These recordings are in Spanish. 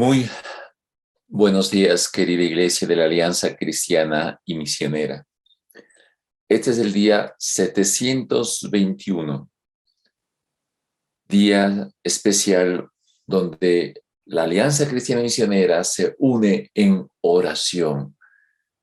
Muy buenos días, querida Iglesia de la Alianza Cristiana y Misionera. Este es el día 721, día especial donde la Alianza Cristiana y Misionera se une en oración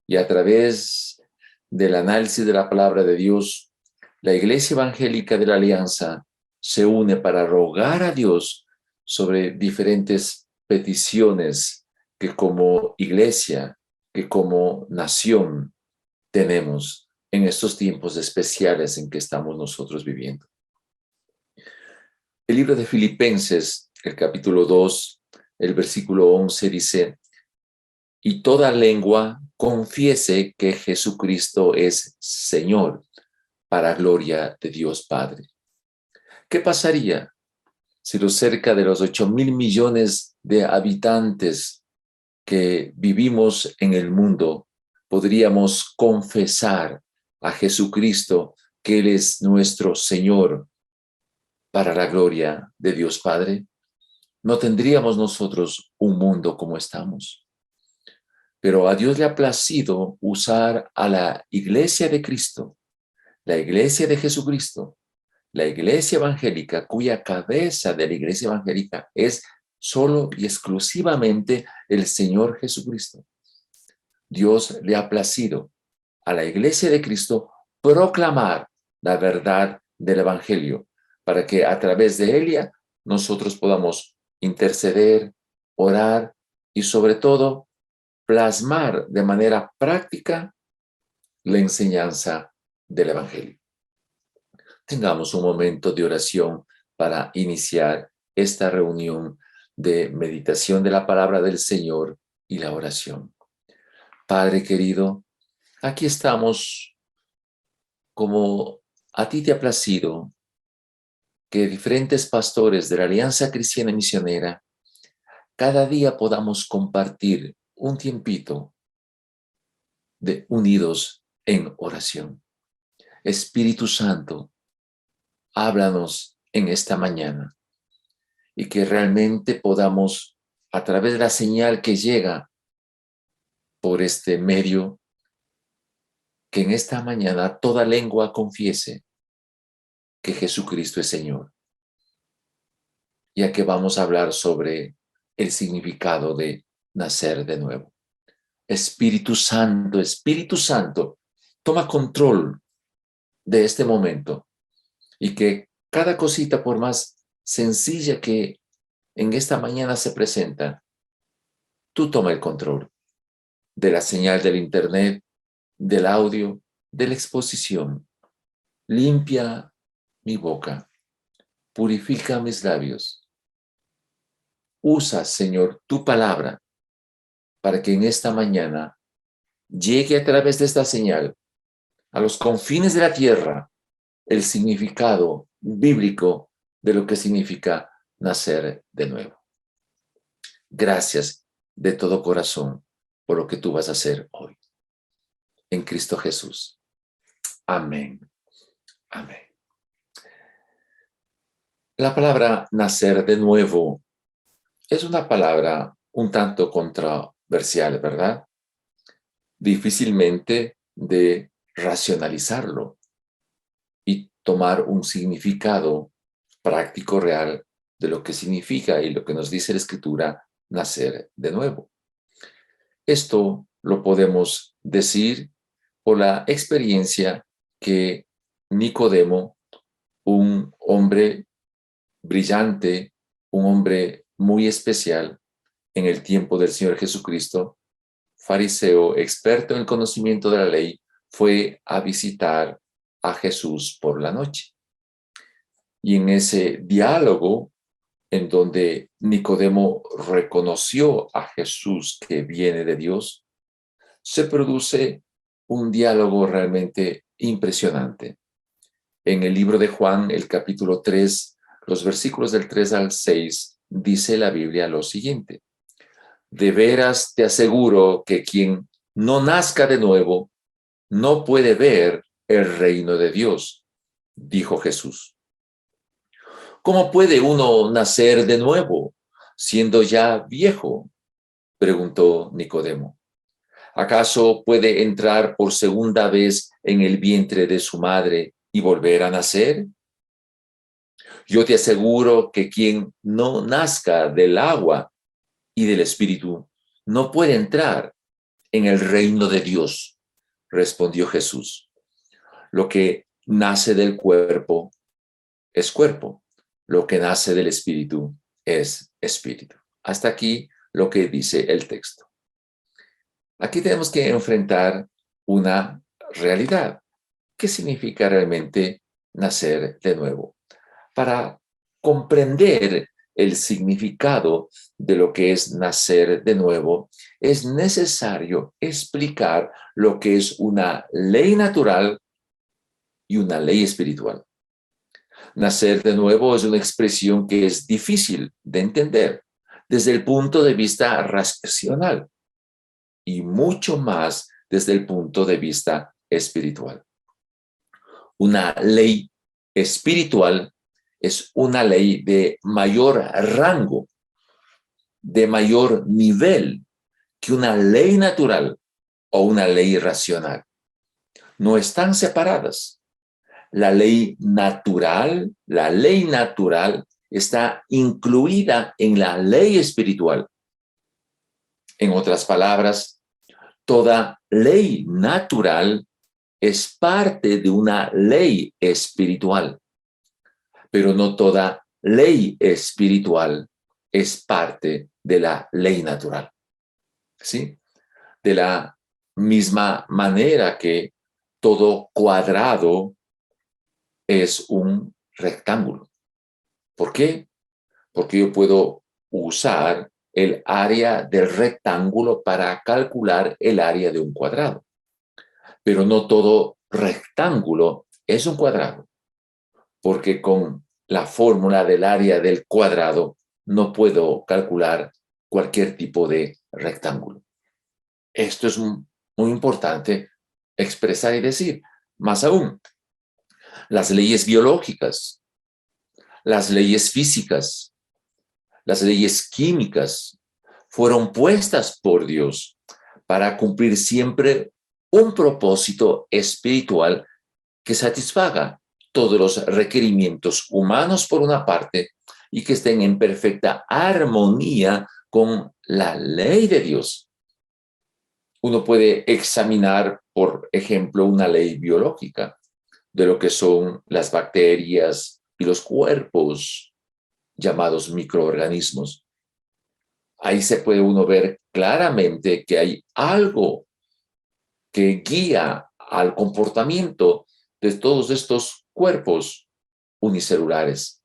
y a través del análisis de la palabra de Dios, la Iglesia Evangélica de la Alianza se une para rogar a Dios sobre diferentes peticiones que como iglesia, que como nación tenemos en estos tiempos especiales en que estamos nosotros viviendo. El libro de Filipenses, el capítulo 2, el versículo 11 dice: y toda lengua confiese que Jesucristo es Señor, para gloria de Dios Padre. ¿Qué pasaría si los cerca de los 8,000 millones de habitantes que vivimos en el mundo podríamos confesar a Jesucristo que Él es nuestro Señor para la gloria de Dios Padre? No tendríamos nosotros un mundo como estamos. Pero a Dios le ha placido usar a la Iglesia de Cristo, la Iglesia de Jesucristo, la Iglesia Evangélica, cuya cabeza de la Iglesia Evangélica es solo y exclusivamente el Señor Jesucristo. Dios le ha placido a la Iglesia de Cristo proclamar la verdad del Evangelio, para que a través de ella nosotros podamos interceder, orar y sobre todo plasmar de manera práctica la enseñanza del Evangelio. Tengamos un momento de oración para iniciar esta reunión de meditación de la palabra del Señor y la oración. Padre querido, aquí estamos como a ti te ha placido que diferentes pastores de la Alianza Cristiana Misionera cada día podamos compartir un tiempito de unidos en oración. Espíritu Santo, háblanos en esta mañana y que realmente podamos, a través de la señal que llega por este medio, que en esta mañana toda lengua confiese que Jesucristo es Señor. Ya que vamos a hablar sobre el significado de nacer de nuevo. Espíritu Santo, toma control de este momento y que cada cosita, por más sencilla que en esta mañana se presenta, tú toma el control de la señal del internet, del audio, de la exposición. Limpia mi boca, purifica mis labios. Usa, Señor, tu palabra para que en esta mañana llegue a través de esta señal a los confines de la tierra el significado bíblico de lo que significa nacer de nuevo. Gracias de todo corazón por lo que tú vas a hacer hoy. En Cristo Jesús. Amén. Amén. La palabra nacer de nuevo es una palabra un tanto controversial, ¿verdad? Difícilmente de racionalizarlo y tomar un significado práctico real de lo que significa y lo que nos dice la Escritura nacer de nuevo. Esto lo podemos decir por la experiencia que Nicodemo, un hombre brillante, un hombre muy especial en el tiempo del Señor Jesucristo, fariseo, experto en el conocimiento de la ley, fue a visitar a Jesús por la noche. Y en ese diálogo, en donde Nicodemo reconoció a Jesús que viene de Dios, se produce un diálogo realmente impresionante. En el libro de Juan, el capítulo 3, los versículos del 3 al 6, dice la Biblia lo siguiente: de veras te aseguro que quien no nazca de nuevo no puede ver el reino de Dios, dijo Jesús. ¿Cómo puede uno nacer de nuevo, siendo ya viejo? preguntó Nicodemo. ¿Acaso puede entrar por segunda vez en el vientre de su madre y volver a nacer? Yo te aseguro que quien no nazca del agua y del Espíritu no puede entrar en el reino de Dios, respondió Jesús. Lo que nace del cuerpo es cuerpo, lo que nace del Espíritu es espíritu. Hasta aquí lo que dice el texto. Aquí tenemos que enfrentar una realidad. ¿Qué significa realmente nacer de nuevo? Para comprender el significado de lo que es nacer de nuevo, es necesario explicar lo que es una ley natural y una ley espiritual. Nacer de nuevo es una expresión que es difícil de entender desde el punto de vista racional y mucho más desde el punto de vista espiritual. Una ley espiritual es una ley de mayor rango, de mayor nivel que una ley natural o una ley racional. No están separadas. La ley natural está incluida en la ley espiritual. En otras palabras, toda ley natural es parte de una ley espiritual, pero no toda ley espiritual es parte de la ley natural. ¿Sí? De la misma manera que todo cuadrado es un rectángulo. ¿Por qué? Porque yo puedo usar el área del rectángulo para calcular el área de un cuadrado. Pero no todo rectángulo es un cuadrado, porque con la fórmula del área del cuadrado no puedo calcular cualquier tipo de rectángulo. Esto es muy importante expresar y decir. Más aún, las leyes biológicas, las leyes físicas, las leyes químicas fueron puestas por Dios para cumplir siempre un propósito espiritual que satisfaga todos los requerimientos humanos por una parte y que estén en perfecta armonía con la ley de Dios. Uno puede examinar, por ejemplo, una ley biológica de lo que son las bacterias y los cuerpos llamados microorganismos. Ahí se puede uno ver claramente que hay algo que guía al comportamiento de todos estos cuerpos unicelulares,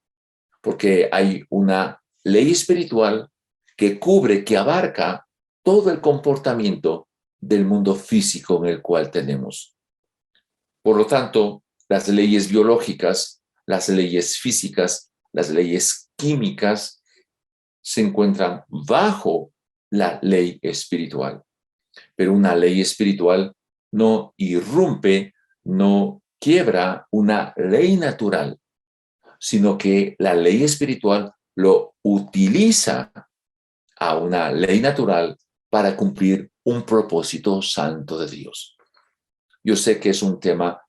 porque hay una ley espiritual que cubre, que abarca todo el comportamiento del mundo físico en el cual tenemos. Por lo tanto, las leyes biológicas, las leyes físicas, las leyes químicas se encuentran bajo la ley espiritual. Pero una ley espiritual no irrumpe, no quiebra una ley natural, sino que la ley espiritual lo utiliza a una ley natural para cumplir un propósito santo de Dios. Yo sé que es un tema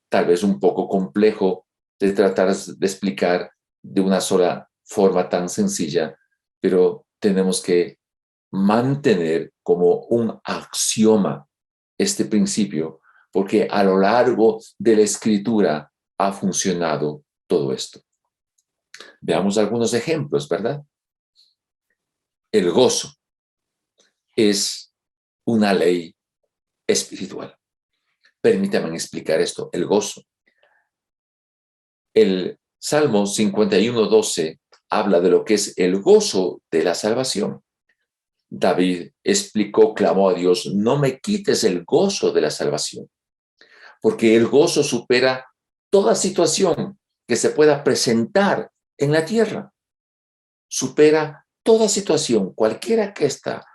tal vez un poco complejo de tratar de explicar de una sola forma tan sencilla, pero tenemos que mantener como un axioma este principio, porque a lo largo de la escritura ha funcionado todo esto. Veamos algunos ejemplos, ¿verdad? El gozo es una ley espiritual. Permítanme explicar esto, el gozo. El Salmo 51:12 habla de lo que es el gozo de la salvación. David explicó, clamó a Dios, no me quites el gozo de la salvación, porque el gozo supera toda situación que se pueda presentar en la tierra. Supera toda situación, cualquiera que ésta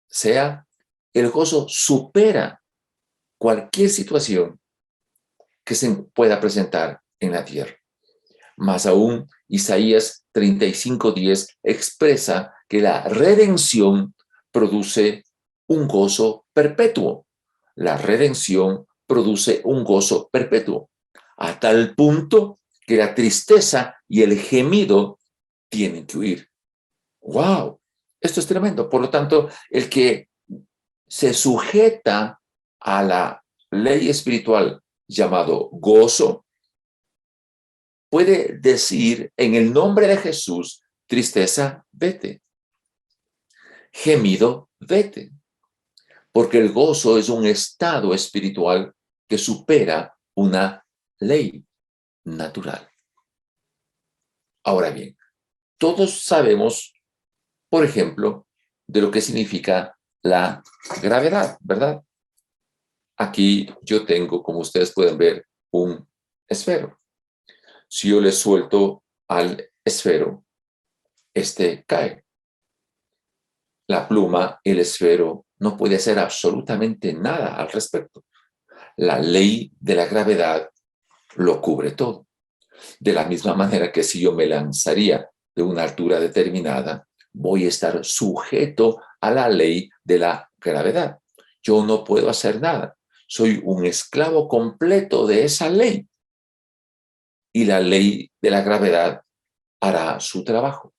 sea, el gozo supera cualquier situación que se pueda presentar en la tierra. Más aún, Isaías 35:10 expresa que la redención produce un gozo perpetuo. La redención produce un gozo perpetuo, a tal punto que la tristeza y el gemido tienen que huir. ¡Wow! Esto es tremendo. Por lo tanto, el que se sujeta a la ley espiritual llamado gozo, puede decir en el nombre de Jesús, tristeza, vete. Gemido, vete. Porque el gozo es un estado espiritual que supera una ley natural. Ahora bien, todos sabemos, por ejemplo, de lo que significa la gravedad, ¿verdad? Aquí yo tengo, como ustedes pueden ver, un esfero. Si yo le suelto al esfero, este cae. La pluma, el esfero, no puede hacer absolutamente nada al respecto. La ley de la gravedad lo cubre todo. De la misma manera que si yo me lanzaría de una altura determinada, voy a estar sujeto a la ley de la gravedad. Yo no puedo hacer nada. Soy un esclavo completo de esa ley. Y la ley de la gravedad hará su trabajo.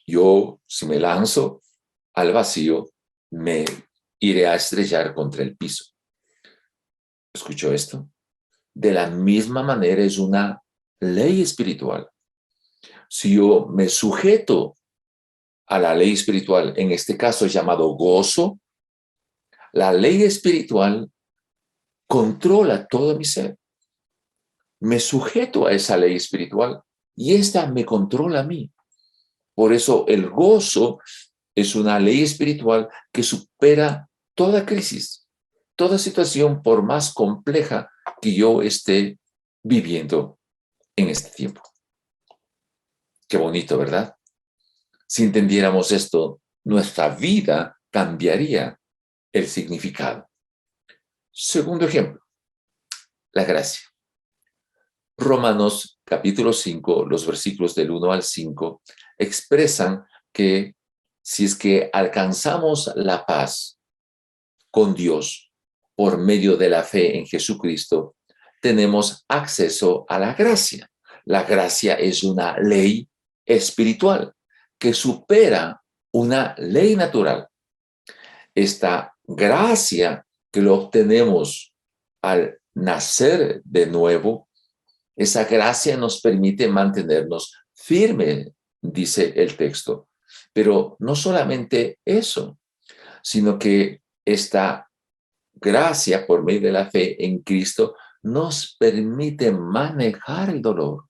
Yo, si me lanzo al vacío, me iré a estrellar contra el piso. ¿Escuchó esto? De la misma manera es una ley espiritual. Si yo me sujeto a la ley espiritual, en este caso llamado gozo, la ley espiritual controla todo mi ser. Me sujeto a esa ley espiritual y esta me controla a mí. Por eso el gozo es una ley espiritual que supera toda crisis, toda situación por más compleja que yo esté viviendo en este tiempo. Qué bonito, ¿verdad? Si entendiéramos esto, nuestra vida cambiaría el significado. Segundo ejemplo, la gracia. Romanos capítulo 5, los versículos del 1 al 5, expresan que si es que alcanzamos la paz con Dios por medio de la fe en Jesucristo, tenemos acceso a la gracia. La gracia es una ley espiritual que supera una ley natural. Esta gracia que lo obtenemos al nacer de nuevo, esa gracia nos permite mantenernos firmes, dice el texto. Pero no solamente eso, sino que esta gracia por medio de la fe en Cristo nos permite manejar el dolor,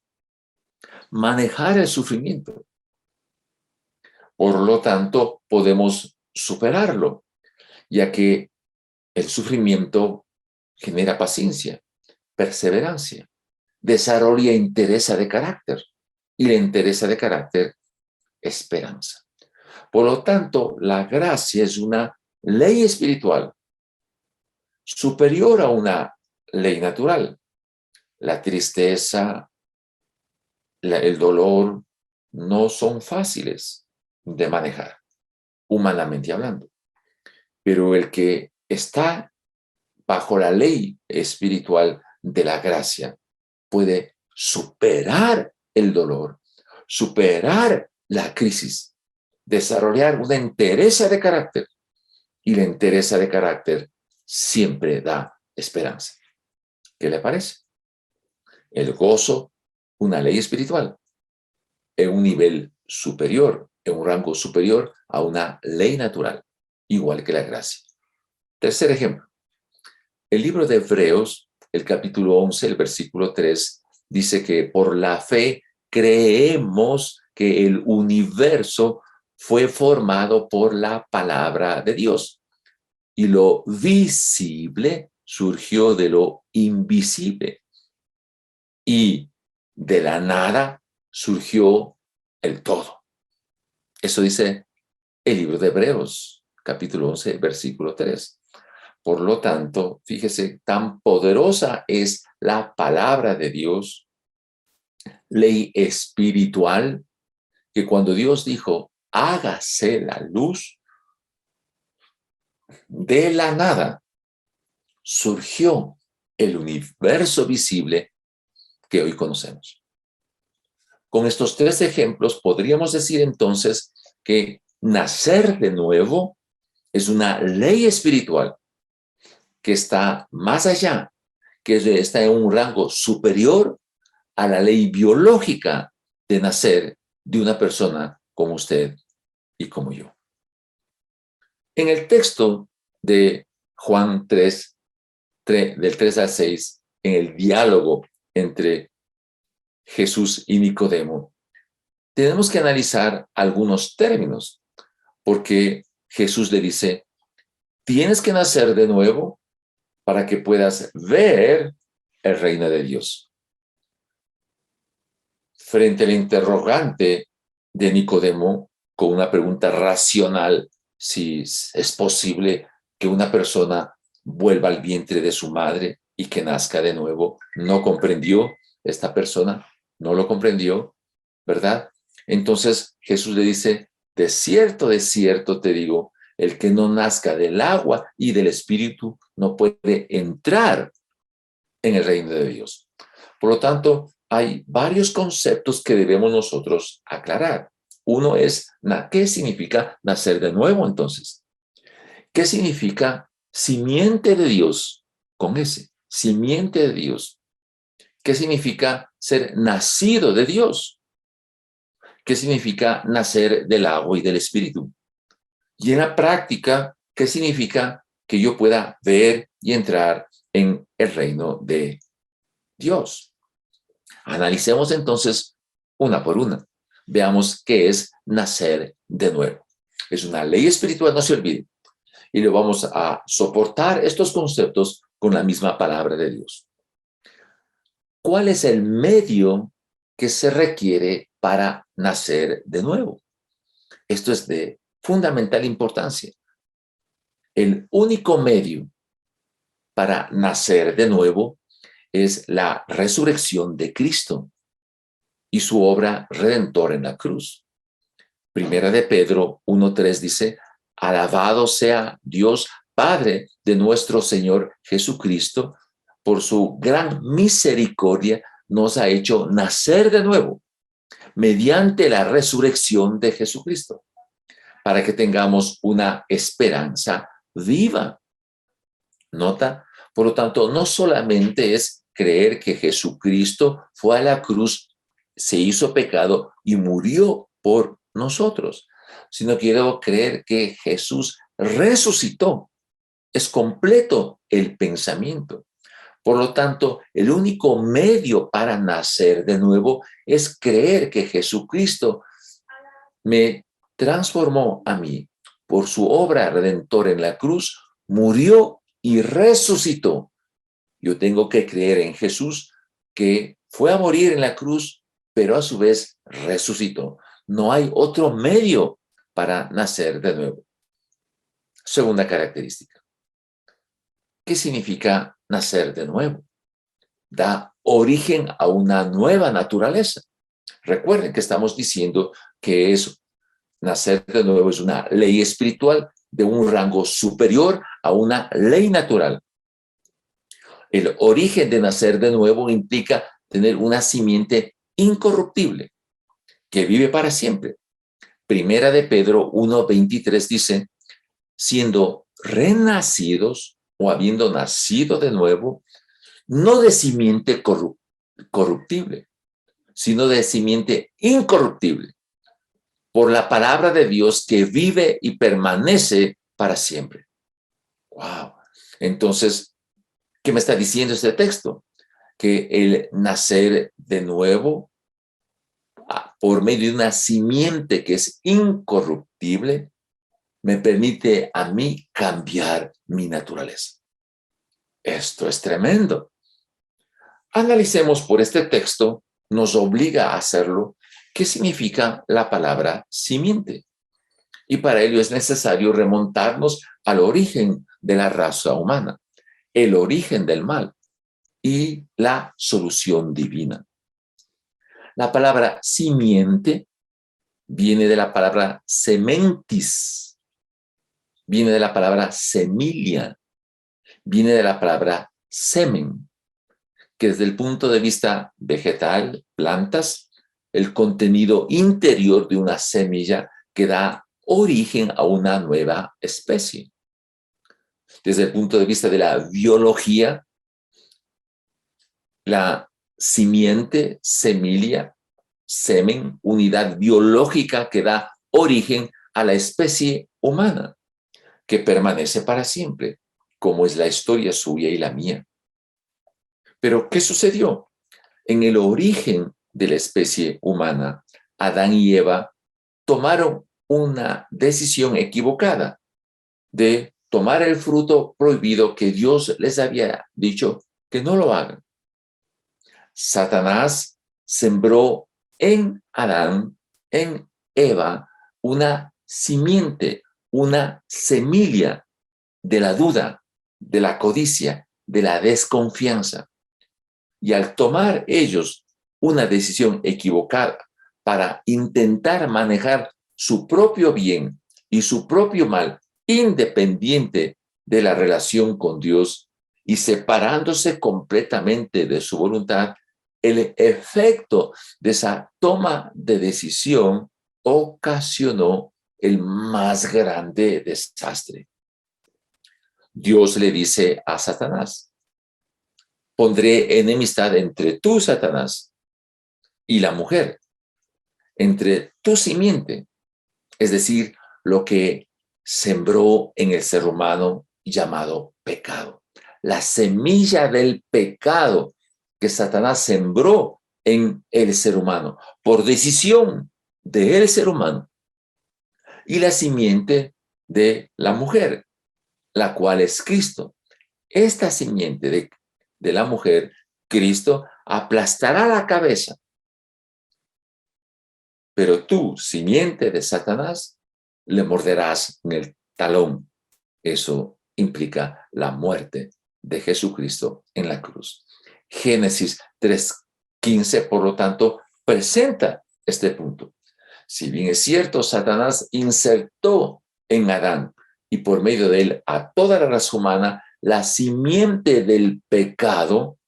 manejar el sufrimiento. Por lo tanto, podemos superarlo, ya que el sufrimiento genera paciencia, perseverancia, desarrolla entereza de carácter y la entereza de carácter, esperanza. Por lo tanto, la gracia es una ley espiritual superior a una ley natural. La tristeza, el dolor no son fáciles de manejar, humanamente hablando. Pero el que está bajo la ley espiritual de la gracia puede superar el dolor, superar la crisis, desarrollar una entereza de carácter. Y la entereza de carácter siempre da esperanza. ¿Qué le parece? El gozo, una ley espiritual, en un nivel superior, en un rango superior a una ley natural, igual que la gracia. Tercer ejemplo. El libro de Hebreos, el capítulo 11, el versículo 3, dice que por la fe creemos que el universo fue formado por la palabra de Dios y lo visible surgió de lo invisible y de la nada surgió el todo. Eso dice el libro de Hebreos, capítulo 11, versículo 3. Por lo tanto, fíjese, tan poderosa es la palabra de Dios, ley espiritual, que cuando Dios dijo, hágase la luz, De la nada surgió el universo visible que hoy conocemos. Con estos tres ejemplos podríamos decir entonces que nacer de nuevo es una ley espiritual que está más allá, que está en un rango superior a la ley biológica de nacer de una persona como usted y como yo. En el texto de Juan 3, del 3 al 6, en el diálogo entre Jesús y Nicodemo, tenemos que analizar algunos términos, porque Jesús le dice, tienes que nacer de nuevo para que puedas ver el reino de Dios. Frente al interrogante de Nicodemo, con una pregunta racional, si es posible que una persona vuelva al vientre de su madre y que nazca de nuevo, no comprendió esta persona, no lo comprendió, ¿verdad? Entonces Jesús le dice, de cierto te digo, el que no nazca del agua y del espíritu no puede entrar en el reino de Dios. Por lo tanto, hay varios conceptos que debemos nosotros aclarar. Uno es, ¿qué significa nacer de nuevo entonces? ¿Qué significa simiente de Dios? Con ese, simiente de Dios. ¿Qué significa ser nacido de Dios? ¿Qué significa nacer del agua y del espíritu? Y en la práctica, ¿qué significa que yo pueda ver y entrar en el reino de Dios? Analicemos entonces una por una. Veamos qué es nacer de nuevo. Es una ley espiritual, no se olvide. Y le vamos a soportar estos conceptos con la misma palabra de Dios. ¿Cuál es el medio que se requiere para nacer de nuevo? Esto es de fundamental importancia. El único medio para nacer de nuevo es la resurrección de Cristo y su obra redentora en la cruz. Primera de Pedro 1:3 dice, alabado sea Dios Padre de nuestro Señor Jesucristo, por su gran misericordia nos ha hecho nacer de nuevo mediante la resurrección de Jesucristo, para que tengamos una esperanza viva. ¿Nota? Por lo tanto, no solamente es creer que Jesucristo fue a la cruz, se hizo pecado y murió por nosotros, sino quiero creer que Jesús resucitó. Es completo el pensamiento. Por lo tanto, el único medio para nacer de nuevo es creer que Jesucristo me transformó a mí por su obra redentora en la cruz, murió y resucitó. Yo tengo que creer en Jesús, que fue a morir en la cruz, pero a su vez resucitó. No hay otro medio para nacer de nuevo. Segunda característica. ¿Qué significa nacer de nuevo? Da origen a una nueva naturaleza. Recuerden que estamos diciendo que nacer de nuevo es una ley espiritual de un rango superior a una ley natural. El origen de nacer de nuevo implica tener una simiente incorruptible que vive para siempre. Primera de Pedro 1:23 dice, siendo renacidos o habiendo nacido de nuevo, no de simiente corruptible, sino de simiente incorruptible, por la palabra de Dios que vive y permanece para siempre. ¡Wow! Entonces, ¿qué me está diciendo este texto? Que el nacer de nuevo por medio de una simiente que es incorruptible me permite a mí cambiar mi naturaleza. Esto es tremendo. Analicemos por este texto, nos obliga a hacerlo, qué significa la palabra simiente. Y para ello es necesario remontarnos al origen de la raza humana, el origen del mal y la solución divina. La palabra simiente viene de la palabra sementis, viene de la palabra semilla, viene de la palabra semen, que desde el punto de vista vegetal, plantas, el contenido interior de una semilla que da origen a una nueva especie. Desde el punto de vista de la biología, la simiente, semilla, semen, unidad biológica que da origen a la especie humana, que permanece para siempre, como es la historia suya y la mía. Pero, ¿qué sucedió? En el origen de la especie humana, Adán y Eva tomaron una decisión equivocada de tomar el fruto prohibido que Dios les había dicho que no lo hagan. Satanás sembró en Adán, en Eva, una simiente, una semilla de la duda, de la codicia, de la desconfianza. Y al tomar ellos una decisión equivocada para intentar manejar su propio bien y su propio mal, independiente de la relación con Dios y separándose completamente de su voluntad, el efecto de esa toma de decisión ocasionó el más grande desastre. Dios le dice a Satanás: pondré enemistad entre tú, Satanás, y la mujer, entre tu simiente, es decir, lo que sembró en el ser humano llamado pecado. La semilla del pecado que Satanás sembró en el ser humano por decisión del ser humano, y la simiente de la mujer, la cual es Cristo. Esta simiente de la mujer, Cristo, aplastará la cabeza. Pero tú, simiente de Satanás, le morderás en el talón. Eso implica la muerte de Jesucristo en la cruz. Génesis 3:15, por lo tanto, presenta este punto. Si bien es cierto, Satanás insertó en Adán y por medio de él a toda la raza humana la simiente del pecado,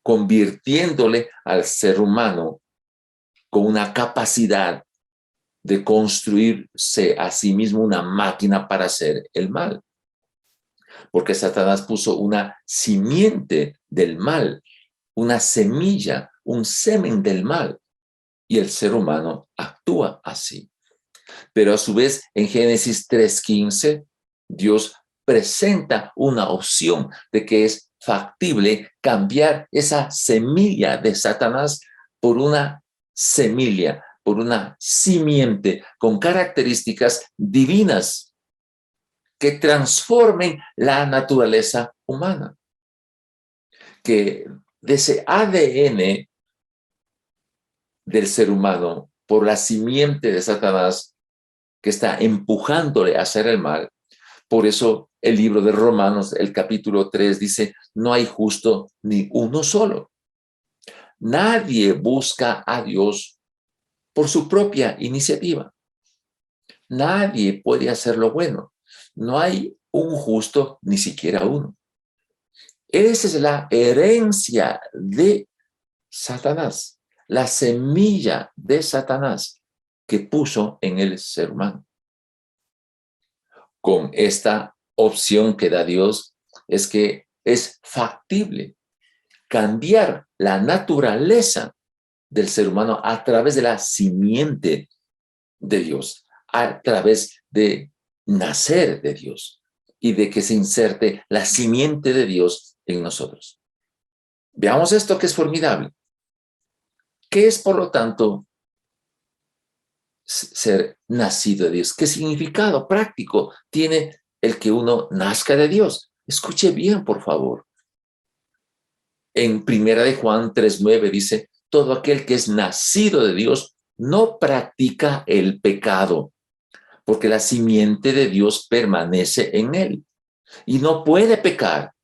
convirtiéndole al ser humano con una capacidad de construirse a sí mismo una máquina para hacer el mal. Porque Satanás puso una simiente del mal, una semilla, un semen del mal, y el ser humano actúa así. Pero a su vez, en Génesis 3:15, Dios presenta una opción de que es factible cambiar esa semilla de Satanás por una semilla, por una simiente con características divinas que transformen la naturaleza humana. Que de ese ADN del ser humano, por la simiente de Satanás que está empujándole a hacer el mal. Por eso el libro de Romanos, el capítulo 3, dice: no hay justo ni uno solo. Nadie busca a Dios por su propia iniciativa. Nadie puede hacer lo bueno. No hay un justo, ni siquiera uno. Esa es la herencia de Satanás, la semilla de Satanás que puso en el ser humano. Con esta opción que da Dios es que es factible cambiar la naturaleza del ser humano a través de la simiente de Dios, a través de nacer de Dios y de que se inserte la simiente de Dios en nosotros. Veamos esto que es formidable. ¿Qué es, por lo tanto, ser nacido de Dios? ¿Qué significado práctico tiene el que uno nazca de Dios? Escuche bien, por favor. En 1 de Juan 3:9 dice: todo aquel que es nacido de Dios no practica el pecado, porque la simiente de Dios permanece en él y no puede pecar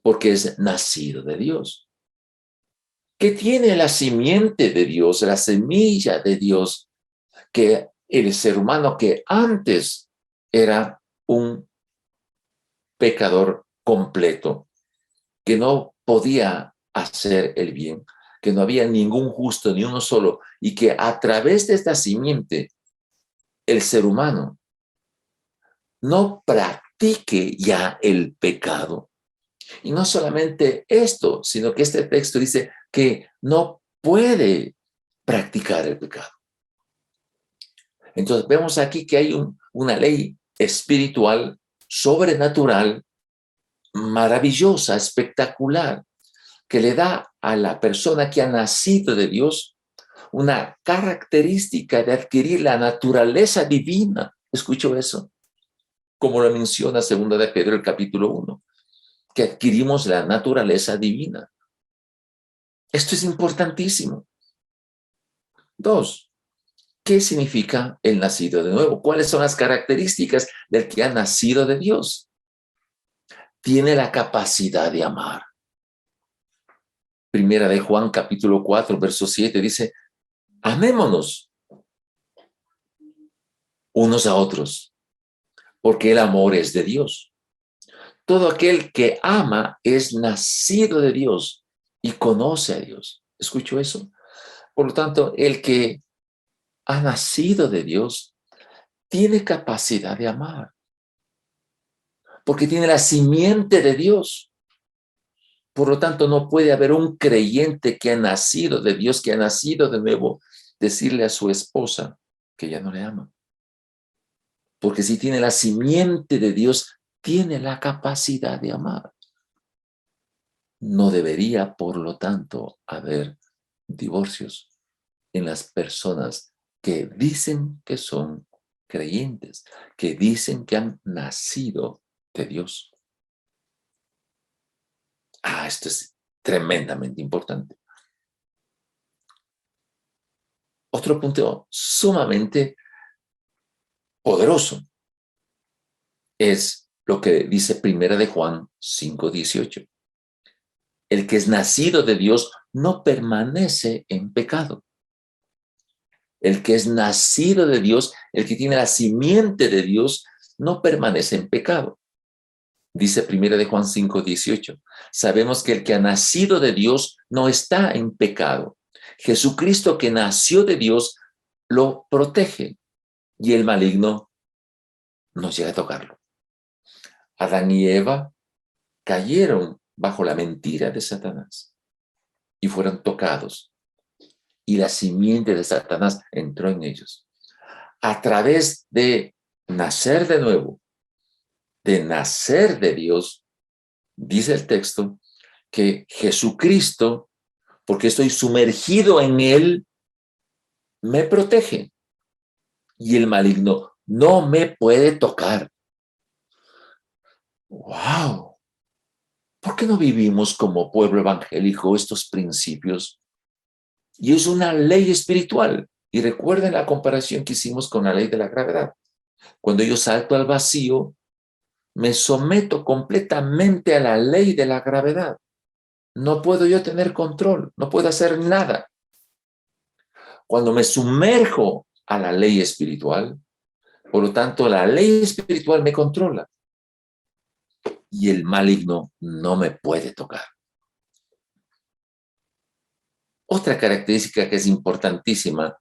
porque es nacido de Dios. ¿Qué tiene la simiente de Dios, la semilla de Dios? Que el ser humano que antes era un pecador completo, que no podía hacer el bien, que no había ningún justo, ni uno solo, y que a través de esta simiente, el ser humano no practique ya el pecado. Y no solamente esto, sino que este texto dice que no puede practicar el pecado. Entonces vemos aquí que hay una ley espiritual, sobrenatural, maravillosa, espectacular, que le da a la persona que ha nacido de Dios una característica de adquirir la naturaleza divina. ¿Escuchó eso? Como lo menciona 2 de Pedro, el capítulo 1, que adquirimos la naturaleza divina. Esto es importantísimo. 2, ¿qué significa el nacido de nuevo? ¿Cuáles son las características del que ha nacido de Dios? Tiene la capacidad de amar. Primera de Juan, capítulo 4, verso 7, dice, amémonos unos a otros, porque el amor es de Dios. Todo aquel que ama es nacido de Dios y conoce a Dios. ¿Escuchó eso? Por lo tanto, el que ha nacido de Dios tiene capacidad de amar, porque tiene la simiente de Dios. Por lo tanto, no puede haber un creyente que ha nacido de Dios, que ha nacido de nuevo, decirle a su esposa que ya no le ama. Porque si tiene la simiente de Dios, tiene la capacidad de amar. No debería, por lo tanto, haber divorcios en las personas que dicen que son creyentes, que dicen que han nacido de Dios. Esto es tremendamente importante. Otro punto sumamente poderoso es lo que dice Primera de Juan 5:18. El que es nacido de Dios no permanece en pecado. El que es nacido de Dios, el que tiene la simiente de Dios, no permanece en pecado. Dice Primera de Juan 5:18. Sabemos que el que ha nacido de Dios no está en pecado. Jesucristo, que nació de Dios, lo protege y el maligno no llega a tocarlo. Adán y Eva cayeron bajo la mentira de Satanás y fueron tocados. Y la simiente de Satanás entró en ellos. A través de nacer de nuevo, de nacer de Dios, dice el texto que Jesucristo, porque estoy sumergido en Él, me protege y el maligno no me puede tocar. ¡Wow! ¿Por qué no vivimos como pueblo evangélico estos principios? Y es una ley espiritual. Y recuerden la comparación que hicimos con la ley de la gravedad. Cuando yo salto al vacío, me someto completamente a la ley de la gravedad. No puedo yo tener control, no puedo hacer nada. Cuando me sumerjo a la ley espiritual, por lo tanto, la ley espiritual me controla y el maligno no me puede tocar. Otra característica que es importantísima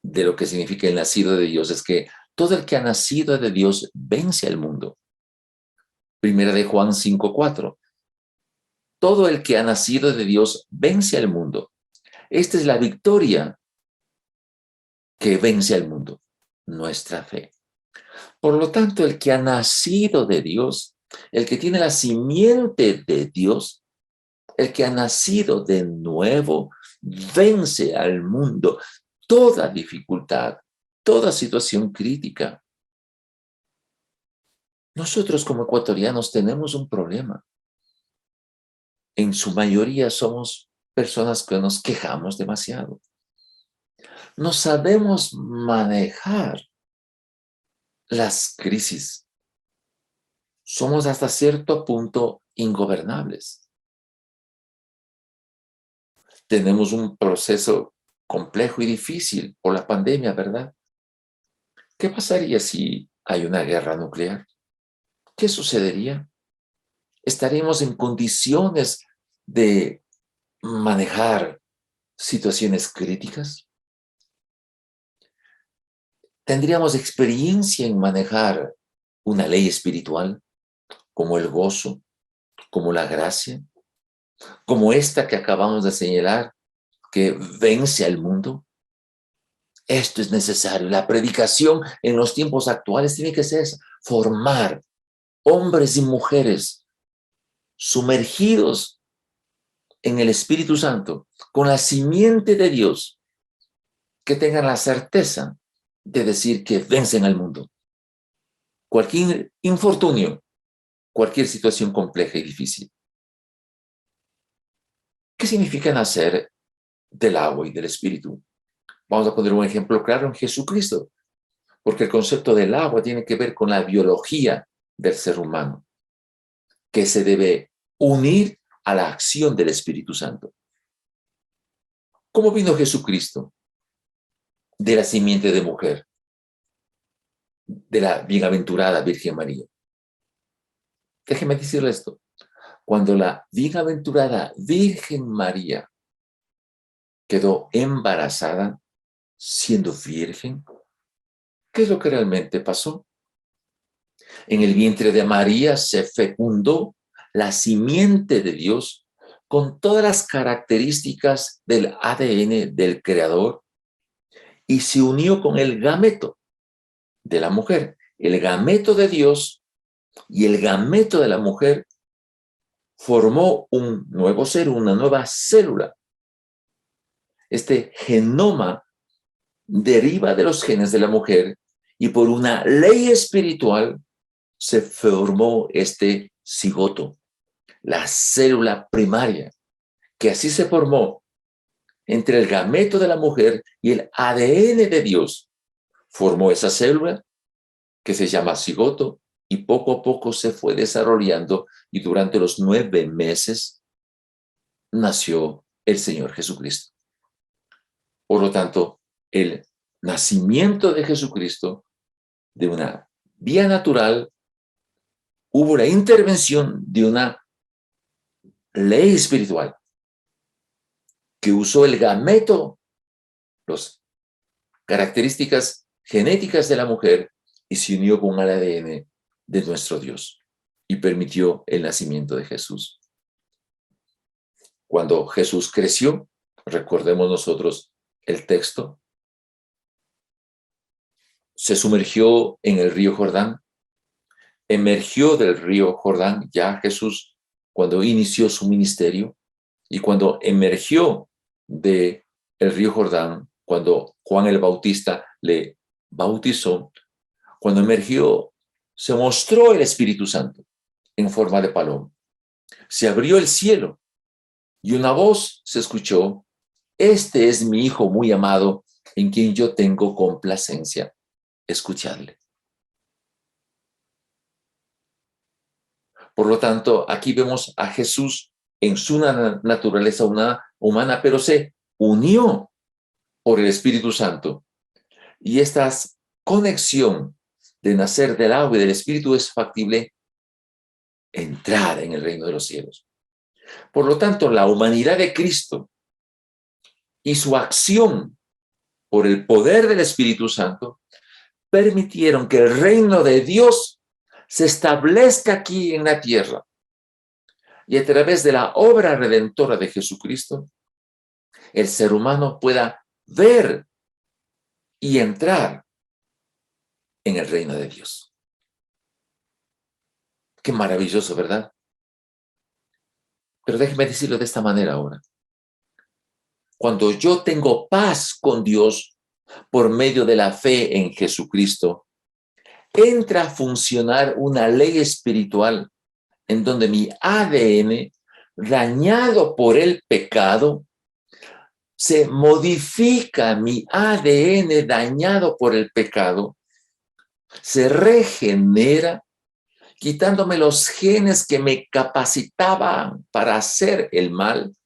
de lo que significa el nacido de Dios es que todo el que ha nacido de Dios vence al mundo. Primera de Juan 5:4. Todo el que ha nacido de Dios vence al mundo. Esta es la victoria que vence al mundo, nuestra fe. Por lo tanto, el que ha nacido de Dios, el que tiene la simiente de Dios, el que ha nacido de nuevo, vence al mundo, toda dificultad, toda situación crítica. Nosotros como ecuatorianos tenemos un problema. En su mayoría somos personas que nos quejamos demasiado. No sabemos manejar las crisis. Somos hasta cierto punto ingobernables. Tenemos un proceso complejo y difícil por la pandemia, ¿verdad? ¿Qué pasaría si hay una guerra nuclear. ¿Qué sucedería? ¿Estaremos en condiciones de manejar situaciones críticas? ¿Tendríamos experiencia en manejar una ley espiritual como el gozo, como la gracia, como esta que acabamos de señalar, que vence al mundo? Esto es necesario. La predicación en los tiempos actuales tiene que ser formar hombres y mujeres sumergidos en el Espíritu Santo, con la simiente de Dios, que tengan la certeza de decir que vencen al mundo. Cualquier infortunio, cualquier situación compleja y difícil. ¿Qué significa nacer del agua y del Espíritu? Vamos a poner un ejemplo claro en Jesucristo, porque el concepto del agua tiene que ver con la biología del ser humano, que se debe unir a la acción del Espíritu Santo. ¿Cómo vino Jesucristo? De la simiente de mujer, de la bienaventurada Virgen María. Déjeme decirle esto. Cuando la bienaventurada Virgen María quedó embarazada, siendo virgen, ¿qué es lo que realmente pasó? En el vientre de María se fecundó la simiente de Dios con todas las características del ADN del Creador y se unió con el gameto de la mujer. El gameto de Dios y el gameto de la mujer formó un nuevo ser, una nueva célula. Este genoma deriva de los genes de la mujer y por una ley espiritual se formó este cigoto, la célula primaria, que así se formó entre el gameto de la mujer y el ADN de Dios. Formó esa célula que se llama cigoto y poco a poco se fue desarrollando y durante los 9 meses nació el Señor Jesucristo. Por lo tanto, el nacimiento de Jesucristo, de una vía natural, hubo la intervención de una ley espiritual que usó el gameto, las características genéticas de la mujer y se unió con el ADN de nuestro Dios y permitió el nacimiento de Jesús. Cuando Jesús creció, recordemos nosotros el texto, se sumergió en el río Jordán, emergió del río Jordán ya Jesús cuando inició su ministerio y cuando emergió del río Jordán, cuando Juan el Bautista le bautizó, cuando emergió, se mostró el Espíritu Santo en forma de paloma. Se abrió el cielo y una voz se escuchó: este es mi Hijo muy amado, en quien yo tengo complacencia. Escuchadle. Por lo tanto, aquí vemos a Jesús en su naturaleza humana, pero se unió por el Espíritu Santo. Y esta conexión de nacer del agua y del Espíritu es factible entrar en el reino de los cielos. Por lo tanto, la humanidad de Cristo y su acción por el poder del Espíritu Santo permitieron que el reino de Dios se establezca aquí en la tierra. Y a través de la obra redentora de Jesucristo, el ser humano pueda ver y entrar en el reino de Dios. Qué maravilloso, ¿verdad? Pero déjeme decirlo de esta manera ahora. Cuando yo tengo paz con Dios por medio de la fe en Jesucristo, entra a funcionar una ley espiritual en donde mi ADN, dañado por el pecado, se modifica. Mi ADN dañado por el pecado se regenera, quitándome los genes que me capacitaban para hacer el mal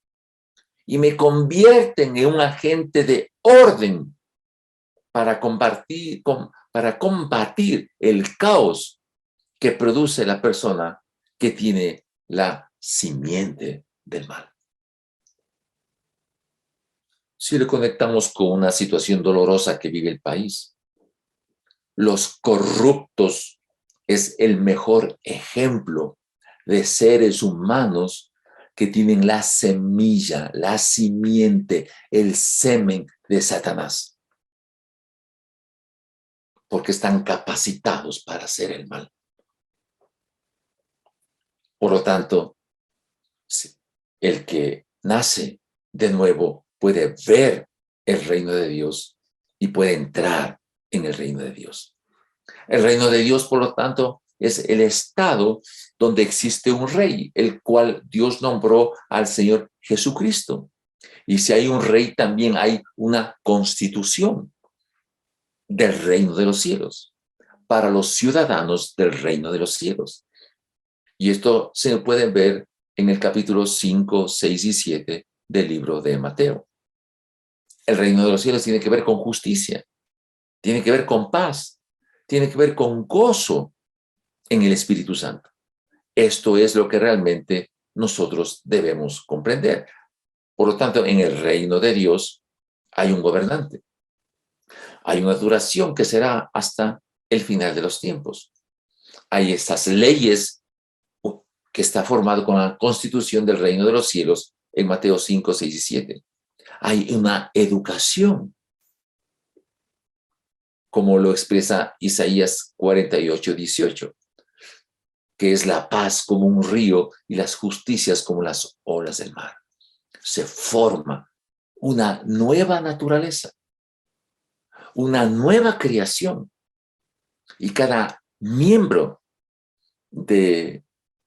y me convierten en un agente de orden para para combatir el caos que produce la persona que tiene la simiente del mal. Si lo conectamos con una situación dolorosa que vive el país, los corruptos es el mejor ejemplo de seres humanos que tienen la semilla, la simiente, el semen de Satanás, porque están capacitados para hacer el mal. Por lo tanto, el que nace de nuevo puede ver el reino de Dios y puede entrar en el reino de Dios. El reino de Dios, por lo tanto, es el estado donde existe un rey, el cual Dios nombró al Señor Jesucristo. Y si hay un rey, también hay una constitución del reino de los cielos para los ciudadanos del reino de los cielos. Y esto se puede ver en el capítulo 5, 6 y 7 del libro de Mateo. El reino de los cielos tiene que ver con justicia, tiene que ver con paz, tiene que ver con gozo en el Espíritu Santo. Esto es lo que realmente nosotros debemos comprender. Por lo tanto, en el reino de Dios hay un gobernante. Hay una duración que será hasta el final de los tiempos. Hay estas leyes que está formado con la constitución del reino de los cielos en Mateo 5, 6 y 7. Hay una educación, como lo expresa Isaías 48, 18, que es la paz como un río y las justicias como las olas del mar. Se forma una nueva naturaleza, una nueva creación, y cada miembro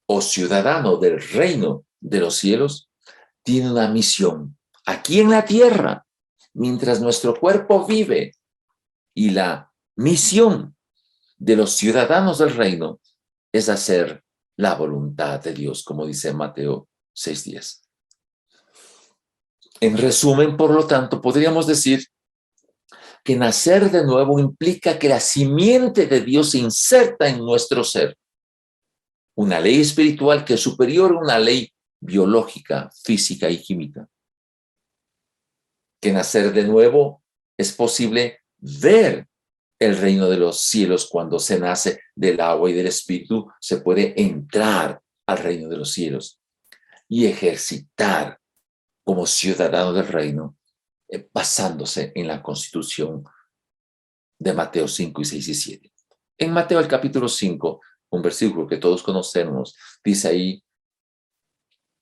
o ciudadano del reino de los cielos tiene una misión aquí en la tierra, mientras nuestro cuerpo vive. Y la misión de los ciudadanos del reino es hacer la voluntad de Dios, como dice Mateo 6:10. En resumen, por lo tanto, podríamos decir que nacer de nuevo implica que la simiente de Dios se inserta en nuestro ser. Una ley espiritual que es superior a una ley biológica, física y química. Que nacer de nuevo es posible ver el reino de los cielos cuando se nace del agua y del espíritu, se puede entrar al reino de los cielos y ejercitar como ciudadano del reino, basándose en la constitución de Mateo 5 y 6 y 7. En Mateo el capítulo 5, un versículo que todos conocemos, dice ahí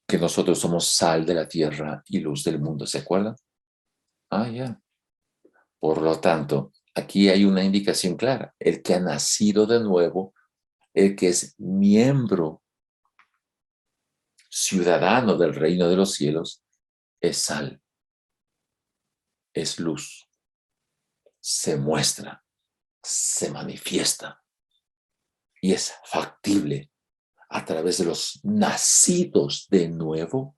que nosotros somos sal de la tierra y luz del mundo, ¿se acuerdan? Ya. Por lo tanto, aquí hay una indicación clara. El que ha nacido de nuevo, el que es miembro, ciudadano del reino de los cielos, es sal, es luz, se muestra, se manifiesta y es factible a través de los nacidos de nuevo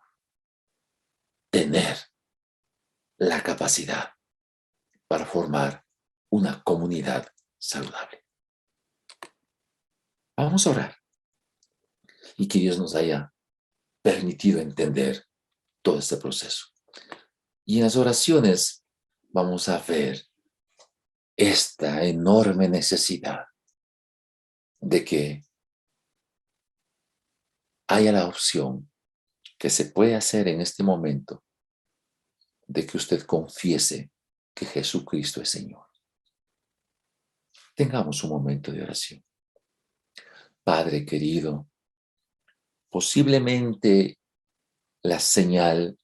tener la capacidad para formar una comunidad saludable. Vamos a orar y que Dios nos haya permitido entender todo este proceso. Y en las oraciones vamos a ver esta enorme necesidad de que haya la opción que se puede hacer en este momento de que usted confiese que Jesucristo es Señor. Tengamos un momento de oración. Padre querido, posiblemente la señal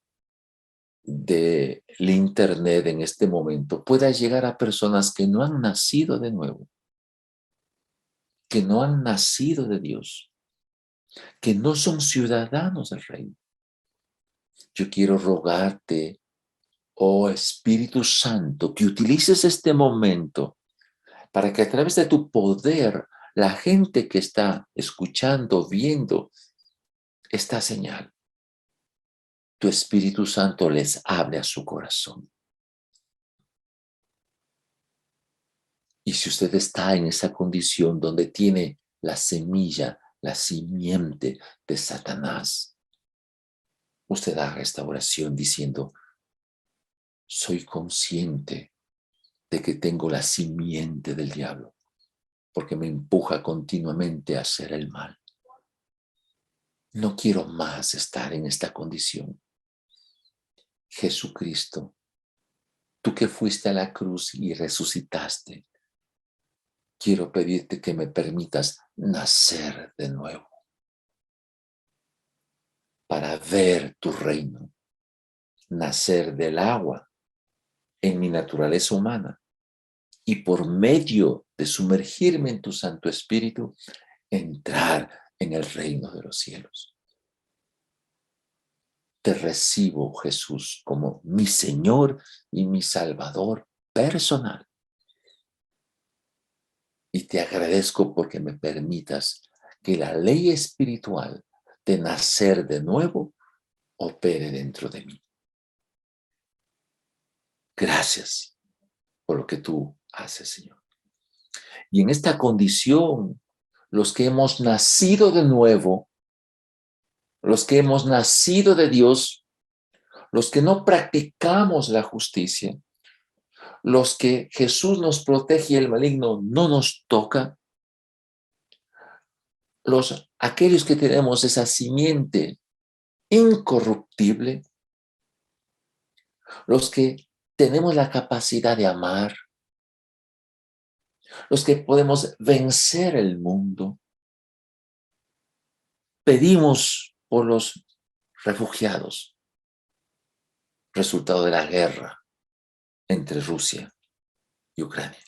del internet en este momento pueda llegar a personas que no han nacido de nuevo, que no han nacido de Dios, que no son ciudadanos del reino. Yo quiero rogarte, oh Espíritu Santo, que utilices este momento para que a través de tu poder la gente que está escuchando, viendo esta señal, tu Espíritu Santo les hable a su corazón. Y si usted está en esa condición donde tiene la semilla, la simiente de Satanás, usted haga esta oración diciendo, soy consciente de que tengo la simiente del diablo, porque me empuja continuamente a hacer el mal. No quiero más estar en esta condición. Jesucristo, tú que fuiste a la cruz y resucitaste, quiero pedirte que me permitas nacer de nuevo para ver tu reino, nacer del agua en mi naturaleza humana y por medio de sumergirme en tu Santo Espíritu, entrar en el reino de los cielos. Te recibo, Jesús, como mi Señor y mi Salvador personal. Y te agradezco porque me permitas que la ley espiritual de nacer de nuevo opere dentro de mí. Gracias por lo que tú haces, Señor. Y en esta condición, los que hemos nacido de nuevo, los que hemos nacido de Dios, los que no practicamos la justicia, los que Jesús nos protege y el maligno no nos toca, aquellos que tenemos esa simiente incorruptible, los que tenemos la capacidad de amar, los que podemos vencer el mundo, pedimos por los refugiados, resultado de la guerra entre Rusia y Ucrania,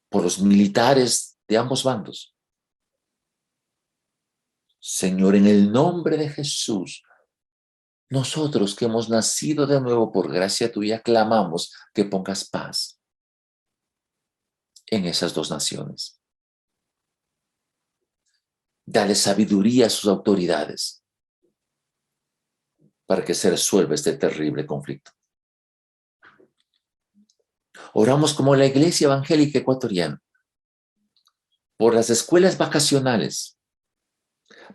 por los militares de ambos bandos. Señor, en el nombre de Jesús, nosotros que hemos nacido de nuevo por gracia tuya, clamamos que pongas paz en esas dos naciones. Dale sabiduría a sus autoridades para que se resuelva este terrible conflicto. Oramos como la Iglesia Evangélica Ecuatoriana, por las escuelas vacacionales,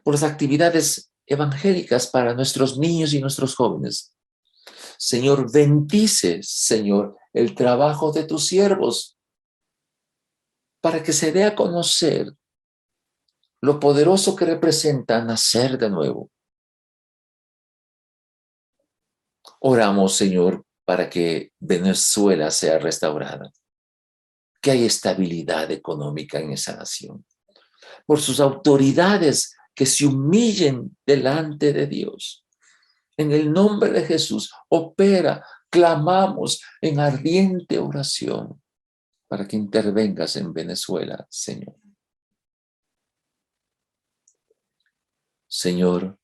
por las actividades evangélicas para nuestros niños y nuestros jóvenes. Señor, bendice, Señor, el trabajo de tus siervos para que se dé a conocer lo poderoso que representa nacer de nuevo. Oramos, Señor, para que Venezuela sea restaurada, que haya estabilidad económica en esa nación, por sus autoridades que se humillen delante de Dios. En el nombre de Jesús, opera, clamamos en ardiente oración para que intervengas en Venezuela, Señor. Señor,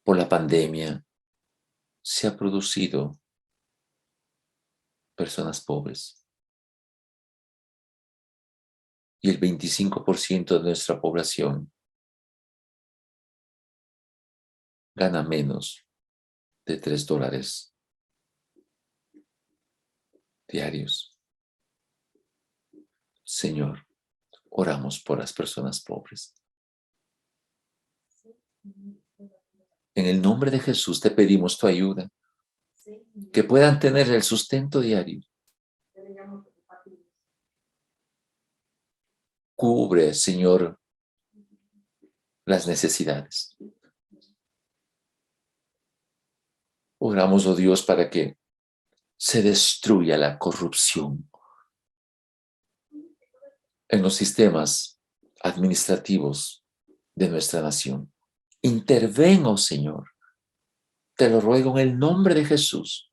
por la pandemia se ha producido personas pobres y el 25% de nuestra población gana menos de $3 diarios. Señor, oramos por las personas pobres. En el nombre de Jesús te pedimos tu ayuda, que puedan tener el sustento diario. Cubre, Señor, las necesidades. Oramos, oh Dios, para que se destruya la corrupción en los sistemas administrativos de nuestra nación. Interven, oh Señor, te lo ruego en el nombre de Jesús.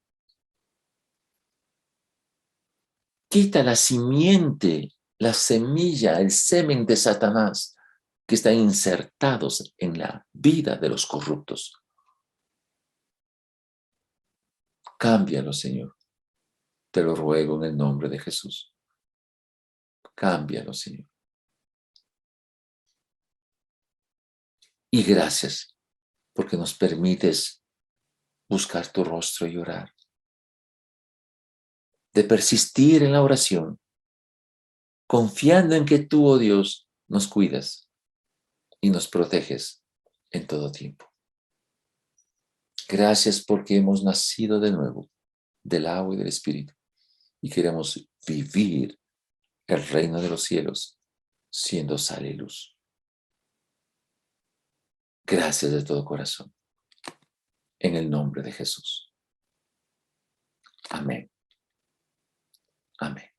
Quita la simiente, la semilla, el semen de Satanás que están insertados en la vida de los corruptos. Cámbialo, Señor. Te lo ruego en el nombre de Jesús. Cámbialo, Señor. Y gracias porque nos permites buscar tu rostro y orar. de persistir en la oración, confiando en que tú, oh Dios, nos cuidas y nos proteges en todo tiempo. Gracias porque hemos nacido de nuevo del agua y del Espíritu y queremos vivir el reino de los cielos siendo sal y luz. Gracias de todo corazón. En el nombre de Jesús. Amén. Amén.